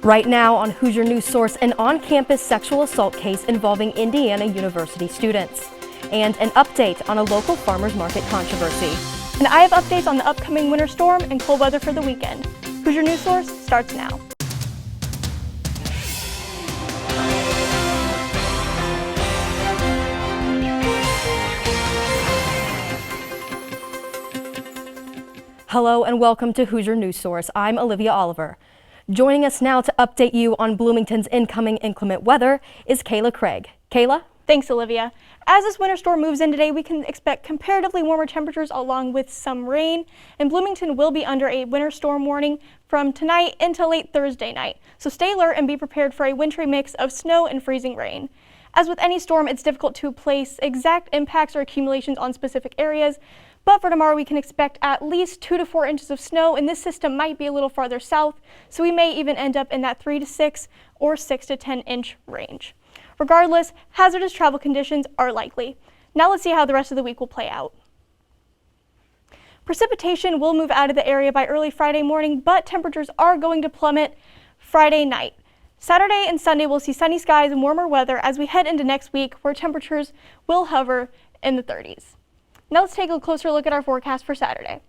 Right now on Hoosier News Source, an on-campus sexual assault case involving Indiana University students, and an update on a local farmers market controversy. And I have updates on the upcoming winter storm and cold weather for the weekend. Hoosier News Source starts now. Hello and welcome to Hoosier News Source. I'm Olivia Oliver. Joining us now to update you on Bloomington's incoming inclement weather is Kayla Craig. Kayla? Thanks, Olivia. As this winter storm moves in today, we can expect comparatively warmer temperatures along with some rain, and Bloomington will be under a winter storm warning from tonight into late Thursday night. So stay alert and be prepared for a wintry mix of snow and freezing rain. As with any storm, it's difficult to place exact impacts or accumulations on specific areas, but for tomorrow we can expect at least 2 to 4 inches of snow, and this system might be a little farther south, so we may even end up in that 3 to 6 or 6 to 10 inch range. Regardless, hazardous travel conditions are likely. Now let's see how the rest of the week will play out. Precipitation will move out of the area by early Friday morning, but temperatures are going to plummet Friday night. Saturday and Sunday we'll see sunny skies and warmer weather as we head into next week, where temperatures will hover in the 30s. Now let's take a closer look at our forecast for Saturday.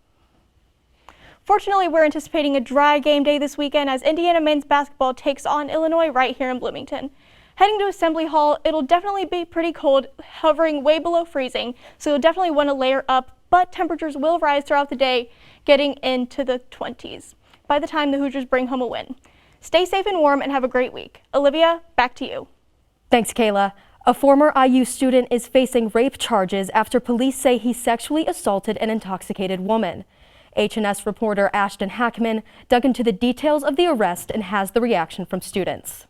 Fortunately, we're anticipating a dry game day this weekend as Indiana men's basketball takes on Illinois right here in Bloomington. Heading to Assembly Hall, it'll definitely be pretty cold, hovering way below freezing, so you'll definitely want to layer up, but temperatures will rise throughout the day, getting into the 20s by the time the Hoosiers bring home a win. Stay safe and warm and have a great week. Olivia, back to you. Thanks, Kayla. A former IU student is facing rape charges after police say he sexually assaulted an intoxicated woman. HNS reporter Ashton Hackman dug into the details of the arrest and has the reaction from students.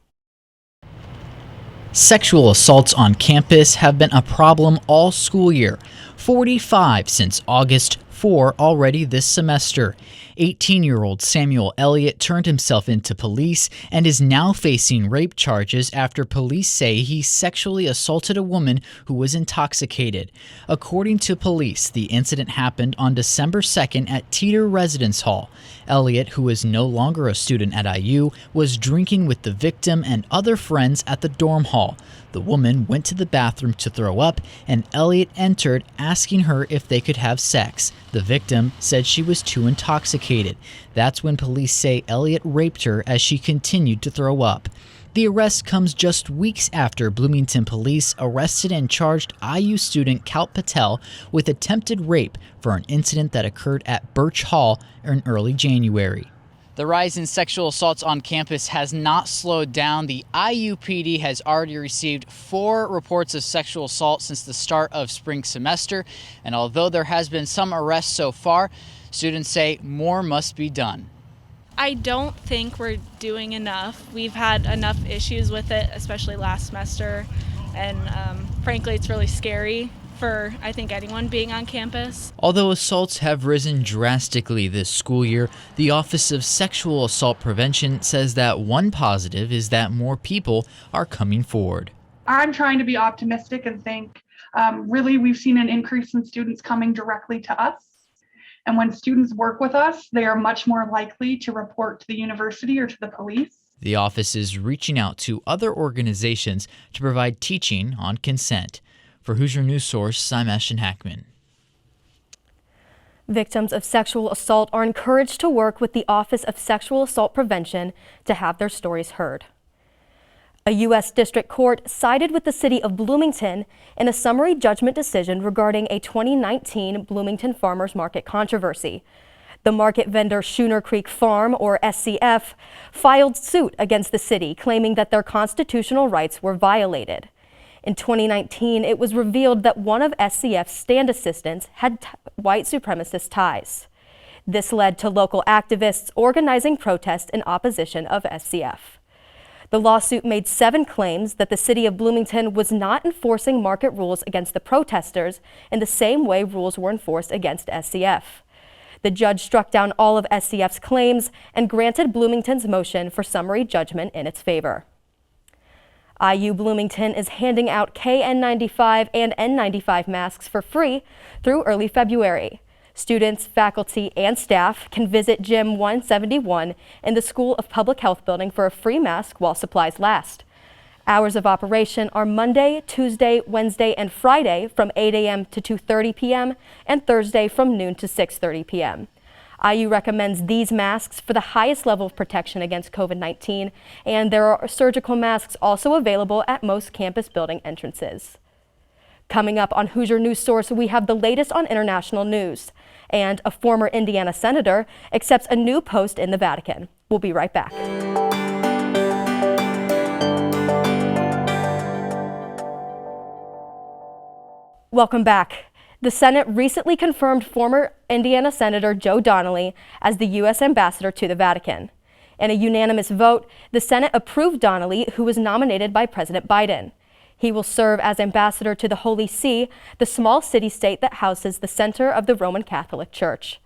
Sexual assaults on campus have been a problem all school year, 45 since August, 4 already this semester. 18-year-old Samuel Elliott turned himself into police and is now facing rape charges after police say he sexually assaulted a woman who was intoxicated. According to police, the incident happened on December 2nd at Teeter Residence Hall. Elliott, who is no longer a student at IU, was drinking with the victim and other friends at the dorm hall. The woman went to the bathroom to throw up, and Elliott entered, asking her if they could have sex. The victim said she was too intoxicated. That's when police say Elliott raped her as she continued to throw up. The arrest comes just weeks after Bloomington police arrested and charged IU student Kalp Patel with attempted rape for an incident that occurred at Birch Hall in early January. The rise in sexual assaults on campus has not slowed down. The IUPD has already received 4 reports of sexual assault since the start of spring semester. And although there has been some arrests so far, students say more must be done. I don't think we're doing enough. We've had enough issues with it, especially last semester. And frankly, it's really scary for, I think, anyone being on campus. Although assaults have risen drastically this school year, the Office of Sexual Assault Prevention says that one positive is that more people are coming forward. I'm trying to be optimistic and think really we've seen an increase in students coming directly to us. And when students work with us, they are much more likely to report to the university or to the police. The office is reaching out to other organizations to provide teaching on consent. For Hoosier News Source, I'm Ashton Hackman. Victims of sexual assault are encouraged to work with the Office of Sexual Assault Prevention to have their stories heard. A U.S. District Court sided with the city of Bloomington in a summary judgment decision regarding a 2019 Bloomington Farmers Market controversy. The market vendor Schooner Creek Farm, or SCF, filed suit against the city, claiming that their constitutional rights were violated. In 2019, it was revealed that one of SCF's stand assistants had white supremacist ties. This led to local activists organizing protests in opposition of SCF. The lawsuit made 7 claims that the city of Bloomington was not enforcing market rules against the protesters in the same way rules were enforced against SCF. The judge struck down all of SCF's claims and granted Bloomington's motion for summary judgment in its favor. IU Bloomington is handing out KN95 and N95 masks for free through early February. Students, faculty, and staff can visit Gym 171 in the School of Public Health building for a free mask while supplies last. Hours of operation are Monday, Tuesday, Wednesday, and Friday from 8 a.m. to 2:30 p.m. and Thursday from noon to 6:30 p.m. IU recommends these masks for the highest level of protection against COVID-19, and there are surgical masks also available at most campus building entrances. Coming up on Hoosier News Source, we have the latest on international news, and a former Indiana senator accepts a new post in the Vatican. We'll be right back. Welcome back. The Senate recently confirmed former Indiana Senator Joe Donnelly as the U.S. ambassador to the Vatican. In a unanimous vote, the Senate approved Donnelly, who was nominated by President Biden. He will serve as ambassador to the Holy See, the small city-state that houses the center of the Roman Catholic Church.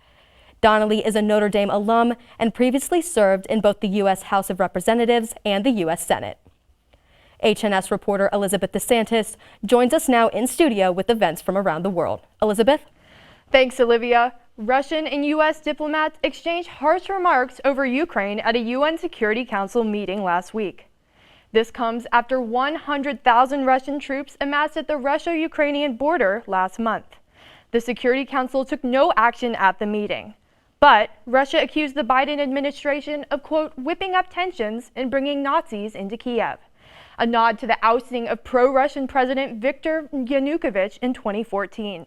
Donnelly is a Notre Dame alum and previously served in both the U.S. House of Representatives and the U.S. Senate. HNS reporter Elizabeth DeSantis joins us now in studio with events from around the world. Elizabeth? Thanks, Olivia. Russian and U.S. diplomats exchanged harsh remarks over Ukraine at a UN Security Council meeting last week. This comes after 100,000 Russian troops amassed at the Russia-Ukrainian border last month. The Security Council took no action at the meeting. But Russia accused the Biden administration of, quote, whipping up tensions and bringing Nazis into Kiev, a nod to the ousting of pro-Russian President Viktor Yanukovych in 2014.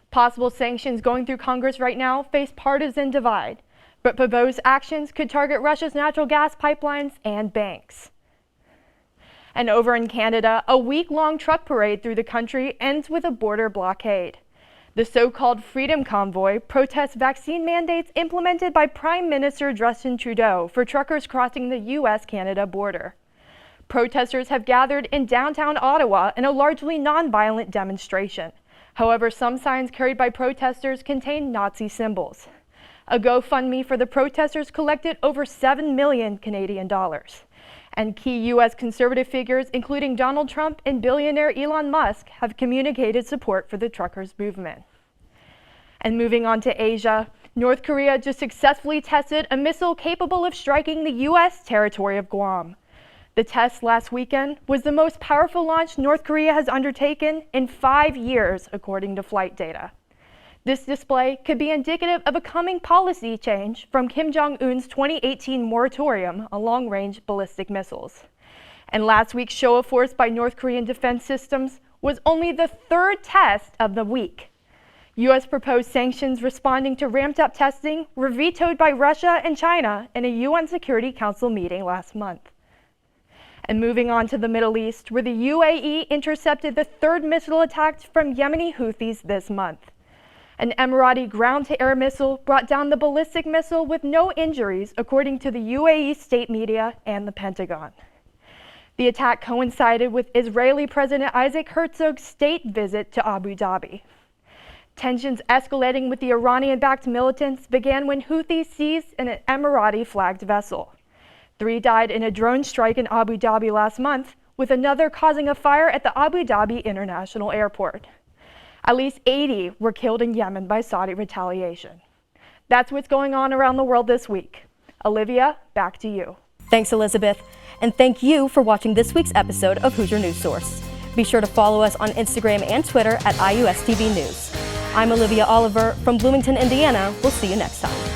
Possible sanctions going through Congress right now face partisan divide, but proposed actions could target Russia's natural gas pipelines and banks. And over in Canada, a week-long truck parade through the country ends with a border blockade. The so-called Freedom Convoy protests vaccine mandates implemented by Prime Minister Justin Trudeau for truckers crossing the U.S.-Canada border. Protesters have gathered in downtown Ottawa in a largely non-violent demonstration. However, some signs carried by protesters contain Nazi symbols. A GoFundMe for the protesters collected over 7 million Canadian dollars. And key U.S. conservative figures, including Donald Trump and billionaire Elon Musk, have communicated support for the truckers' movement. And moving on to Asia, North Korea just successfully tested a missile capable of striking the U.S. territory of Guam. The test last weekend was the most powerful launch North Korea has undertaken in 5 years, according to flight data. This display could be indicative of a coming policy change from Kim Jong-un's 2018 moratorium on long-range ballistic missiles. And last week's show of force by North Korean defense systems was only the third test of the week. U.S. proposed sanctions responding to ramped-up testing were vetoed by Russia and China in a UN Security Council meeting last month. And moving on to the Middle East, where the UAE intercepted the third missile attack from Yemeni Houthis this month. An Emirati ground-to-air missile brought down the ballistic missile with no injuries, according to the UAE state media and the Pentagon. The attack coincided with Israeli President Isaac Herzog's state visit to Abu Dhabi. Tensions escalating with the Iranian-backed militants began when Houthis seized an Emirati-flagged vessel. 3 died in a drone strike in Abu Dhabi last month, with another causing a fire at the Abu Dhabi International Airport. At least 80 were killed in Yemen by Saudi retaliation. That's what's going on around the world this week. Olivia, back to you. Thanks, Elizabeth. And thank you for watching this week's episode of Hoosier News Source. Be sure to follow us on Instagram and Twitter at IUSTV News. I'm Olivia Oliver from Bloomington, Indiana. We'll see you next time.